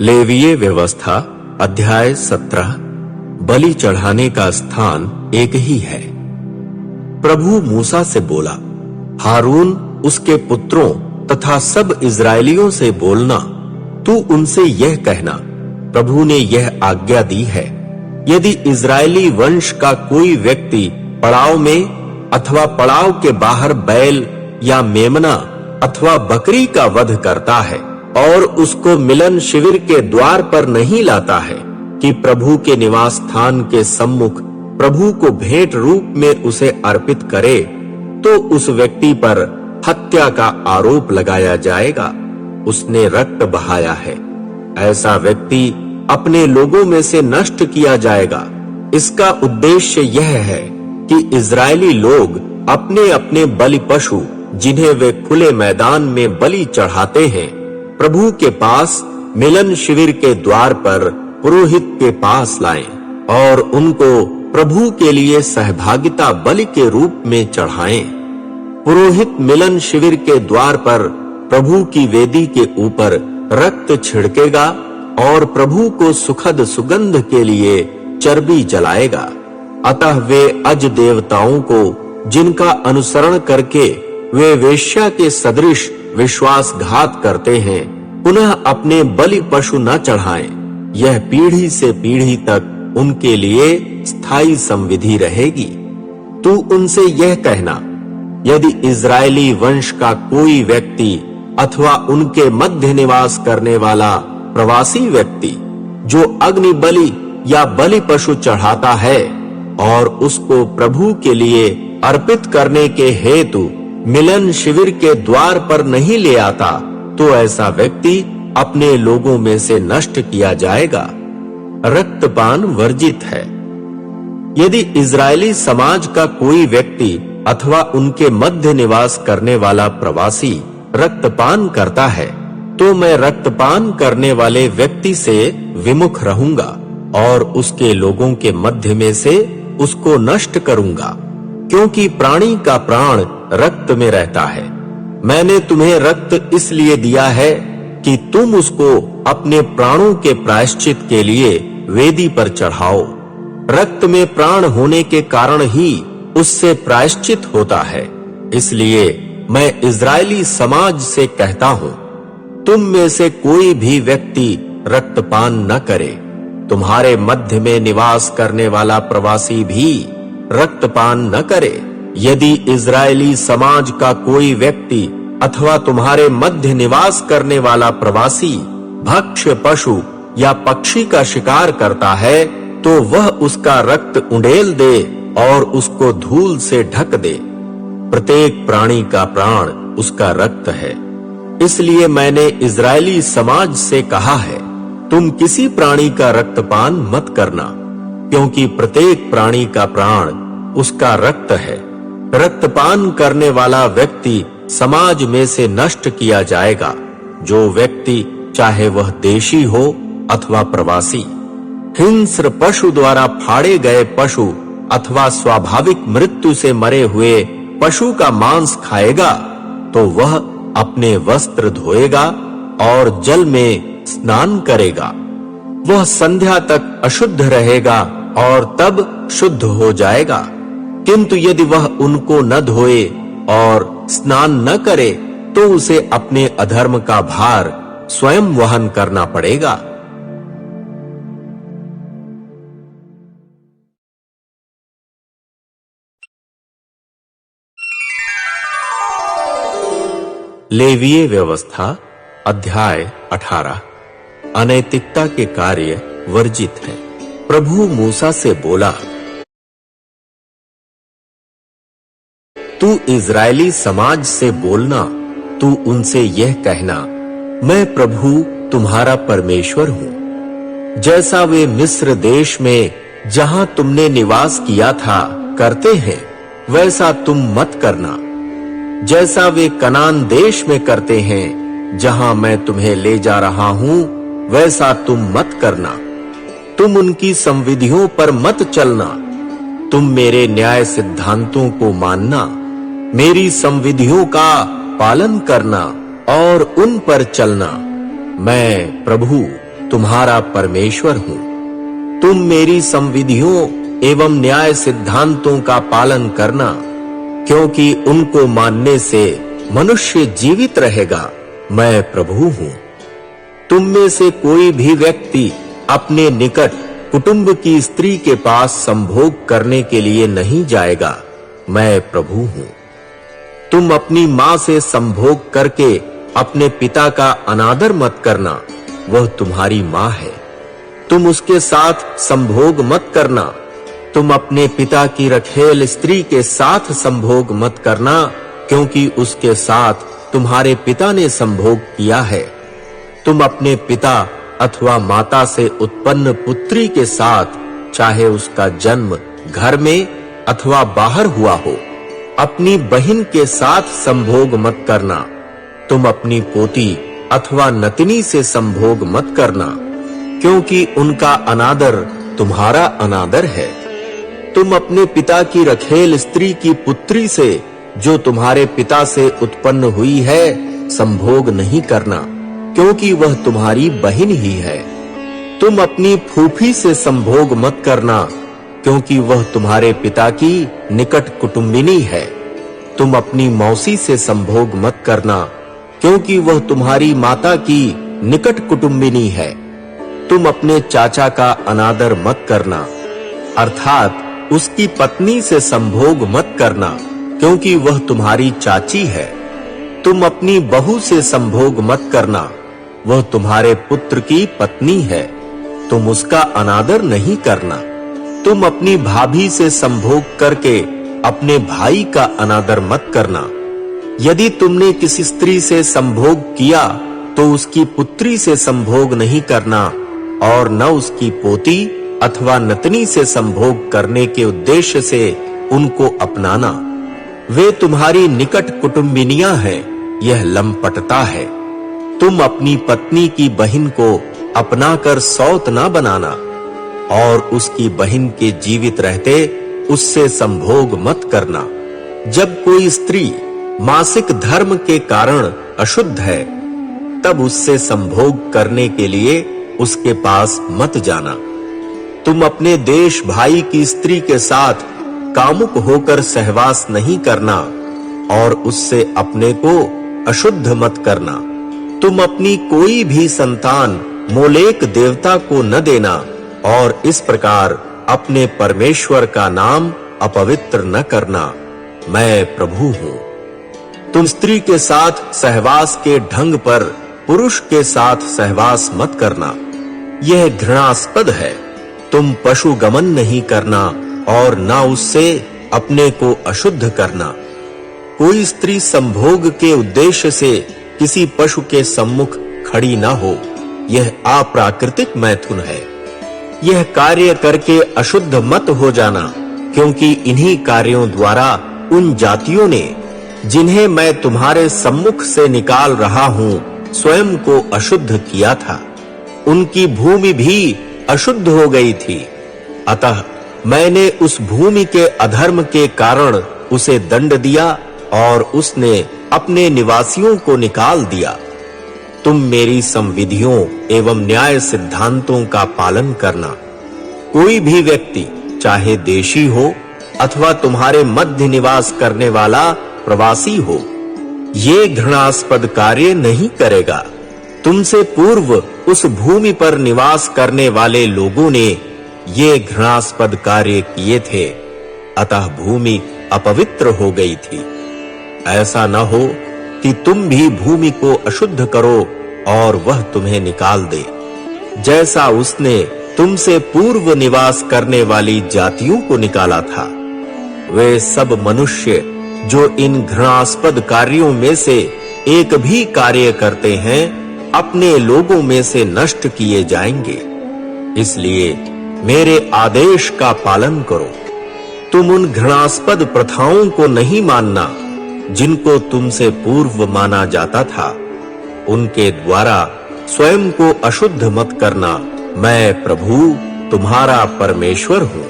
लेवीय व्यवस्था अध्याय 17। बलि चढ़ाने का स्थान एक ही है। प्रभु मूसा से बोला, हारून उसके पुत्रों तथा सब इजरायलियों से बोलना, तू उनसे यह कहना, प्रभु ने यह आज्ञा दी है, यदि इजरायली वंश का कोई व्यक्ति पड़ाव में अथवा पड़ाव के बाहर बैल या मेमना अथवा बकरी का वध करता है और उसको मिलन शिविर के द्वार पर नहीं लाता है कि प्रभु के निवास स्थान के सम्मुख प्रभु को भेंट रूप में उसे अर्पित करे, तो उस व्यक्ति पर हत्या का आरोप लगाया जाएगा। उसने रक्त बहाया है। ऐसा व्यक्ति अपने लोगों में से नष्ट किया जाएगा। इसका उद्देश्य यह है कि इजरायली लोग अपने अपने बलि पशु, जिन्हें वे खुले मैदान में बलि चढ़ाते हैं, प्रभु के पास मिलन शिविर के द्वार पर पुरोहित के पास लाएं और उनको प्रभु के लिए सहभागिता बलि के रूप में चढ़ाएं। पुरोहित मिलन शिविर के द्वार पर प्रभु की वेदी के ऊपर रक्त छिड़केगा और प्रभु को सुखद सुगंध के लिए चर्बी जलाएगा। अतः वे अज देवताओं को, जिनका अनुसरण करके वे वेश्या के सदृश विश्वासघात करते हैं, पुनः अपने बलि पशु न चढ़ाएं। यह पीढ़ी से पीढ़ी तक उनके लिए स्थायी संविधि रहेगी। तू उनसे यह कहना, यदि इजरायली वंश का कोई व्यक्ति अथवा उनके मध्य निवास करने वाला प्रवासी व्यक्ति जो अग्नि बलि या बलि पशु चढ़ाता है और उसको प्रभु के लिए अर्पित करने के हेतु मिलन शिविर के द्वार पर नहीं ले आता, तो ऐसा व्यक्ति अपने लोगों में से नष्ट किया जाएगा। रक्तपान वर्जित है। यदि इजरायली समाज का कोई व्यक्ति अथवा उनके मध्य निवास करने वाला प्रवासी रक्तपान करता है, तो मैं रक्तपान करने वाले व्यक्ति से विमुख रहूंगा और उसके लोगों के मध्य में से उसको नष्ट करूंगा, क्योंकि प्राणी का प्राण रक्त में रहता है। मैंने तुम्हें रक्त इसलिए दिया है कि तुम उसको अपने प्राणों के प्रायश्चित के लिए वेदी पर चढ़ाओ। रक्त में प्राण होने के कारण ही उससे प्रायश्चित होता है। इसलिए मैं इजरायली समाज से कहता हूं, तुम में से कोई भी व्यक्ति रक्तपान न करे। तुम्हारे मध्य में निवास करने वाला प्रवासी भी रक्तपान न करे। यदि इजरायली समाज का कोई व्यक्ति अथवा तुम्हारे मध्य निवास करने वाला प्रवासी भक्ष्य पशु या पक्षी का शिकार करता है, तो वह उसका रक्त उंडेल दे और उसको धूल से ढक दे। प्रत्येक प्राणी का प्राण उसका रक्त है। इसलिए मैंने इजरायली समाज से कहा है, तुम किसी प्राणी का रक्तपान मत करना, क्योंकि प्रत्येक प्राणी का प्राण उसका रक्त है। रक्तपान करने वाला व्यक्ति समाज में से नष्ट किया जाएगा। जो व्यक्ति, चाहे वह देशी हो अथवा प्रवासी, हिंस्र पशु द्वारा फाड़े गए पशु अथवा स्वाभाविक मृत्यु से मरे हुए पशु का मांस खाएगा, तो वह अपने वस्त्र धोएगा और जल में स्नान करेगा। वह संध्या तक अशुद्ध रहेगा और तब शुद्ध हो जाएगा। किंतु यदि वह उनको न धोए और स्नान न करे, तो उसे अपने अधर्म का भार स्वयं वहन करना पड़ेगा। लेवीय व्यवस्था अध्याय 18। अनैतिकता के कार्य वर्जित हैं। प्रभु मूसा से बोला, तू इजरायली समाज से बोलना, तू उनसे यह कहना, मैं प्रभु तुम्हारा परमेश्वर हूँ। जैसा वे मिस्र देश में, जहां तुमने निवास किया था, करते हैं, वैसा तुम मत करना। जैसा वे कनान देश में करते हैं, जहां मैं तुम्हें ले जा रहा हूं, वैसा तुम मत करना। तुम उनकी संविधियों पर मत चलना। तुम मेरे न्याय सिद्धांतों को मानना, मेरी संविधियों का पालन करना और उन पर चलना। मैं प्रभु तुम्हारा परमेश्वर हूं। तुम मेरी संविधियों एवं न्याय सिद्धांतों का पालन करना, क्योंकि उनको मानने से मनुष्य जीवित रहेगा। मैं प्रभु हूं। तुम में से कोई भी व्यक्ति अपने निकट कुटुंब की स्त्री के पास संभोग करने के लिए नहीं जाएगा। मैं प्रभु हूं। तुम अपनी मां से संभोग करके अपने पिता का अनादर मत करना, वह तुम्हारी मां है। तुम उसके साथ संभोग मत करना। तुम अपने पिता की रखेल स्त्री के साथ संभोग मत करना, क्योंकि उसके साथ तुम्हारे पिता ने संभोग किया है। तुम अपने पिता अथवा माता से उत्पन्न पुत्री के साथ, चाहे उसका जन्म घर में अथवा बाहर हुआ हो, अपनी बहन के साथ संभोग मत करना। तुम अपनी पोती अथवा नतनी से संभोग मत करना, क्योंकि उनका अनादर तुम्हारा अनादर है। तुम अपने पिता की रखेल स्त्री की पुत्री से, जो तुम्हारे पिता से उत्पन्न हुई है, संभोग नहीं करना, क्योंकि वह तुम्हारी बहन ही है। तुम अपनी फूफी से संभोग मत करना, क्योंकि वह तुम्हारे पिता की निकट कुटुंबिनी है। तुम अपनी मौसी से संभोग मत करना, क्योंकि वह तुम्हारी माता की निकट कुटुंबिनी है। तुम अपने चाचा का अनादर मत करना, अर्थात उसकी पत्नी से संभोग मत करना, क्योंकि वह तुम्हारी चाची है। तुम अपनी बहू से संभोग मत करना, वह तुम्हारे पुत्र की पत्नी है। तुम उसका अनादर नहीं करना। तुम अपनी भाभी से संभोग करके अपने भाई का अनादर मत करना। यदि तुमने किसी स्त्री से संभोग किया, तो उसकी पुत्री से संभोग नहीं करना, और न उसकी पोती अथवा नतनी से संभोग करने के उद्देश्य से उनको अपनाना। वे तुम्हारी निकट कुटुंबिनियां हैं। यह लंपटता है। तुम अपनी पत्नी की बहन को अपनाकर सौत ना बनाना, और उसकी बहन के जीवित रहते उससे संभोग मत करना। जब कोई स्त्री मासिक धर्म के कारण अशुद्ध है, तब उससे संभोग करने के लिए उसके पास मत जाना। तुम अपने देश भाई की स्त्री के साथ कामुक होकर सहवास नहीं करना, और उससे अपने को अशुद्ध मत करना। तुम अपनी कोई भी संतान मोलेक देवता को न देना, और इस प्रकार अपने परमेश्वर का नाम अपवित्र न करना। मैं प्रभु हूं। तुम स्त्री के साथ सहवास के ढंग पर पुरुष के साथ सहवास मत करना, यह घृणास्पद है। तुम पशु गमन नहीं करना, और न उससे अपने को अशुद्ध करना। कोई स्त्री संभोग के उद्देश्य से किसी पशु के सम्मुख खड़ी न हो, यह अप्राकृतिक मैथुन है। यह कार्य करके अशुद्ध मत हो जाना, क्योंकि इन्हीं कार्यों द्वारा उन जातियों ने, जिन्हें मैं तुम्हारे सम्मुख से निकाल रहा हूं, स्वयं को अशुद्ध किया था। उनकी भूमि भी अशुद्ध हो गई थी। अतः मैंने उस भूमि के अधर्म के कारण उसे दंड दिया, और उसने अपने निवासियों को निकाल दिया। तुम मेरी संविधियों एवं न्याय सिद्धांतों का पालन करना। कोई भी व्यक्ति, चाहे देशी हो अथवा तुम्हारे मध्य निवास करने वाला प्रवासी हो, ये घृणास्पद कार्य नहीं करेगा। तुमसे पूर्व उस भूमि पर निवास करने वाले लोगों ने ये घृणास्पद कार्य किए थे, अतः भूमि अपवित्र हो गई थी। ऐसा न हो कि तुम भी भूमि को अशुद्ध करो और वह तुम्हें निकाल दे, जैसा उसने तुमसे पूर्व निवास करने वाली जातियों को निकाला था। वे सब मनुष्य जो इन घृणास्पद कार्यों में से एक भी कार्य करते हैं, अपने लोगों में से नष्ट किए जाएंगे। इसलिए मेरे आदेश का पालन करो। तुम उन घृणास्पद प्रथाओं को नहीं मानना जिनको तुमसे पूर्व माना जाता था। उनके द्वारा स्वयं को अशुद्ध मत करना। मैं प्रभु तुम्हारा परमेश्वर हूं।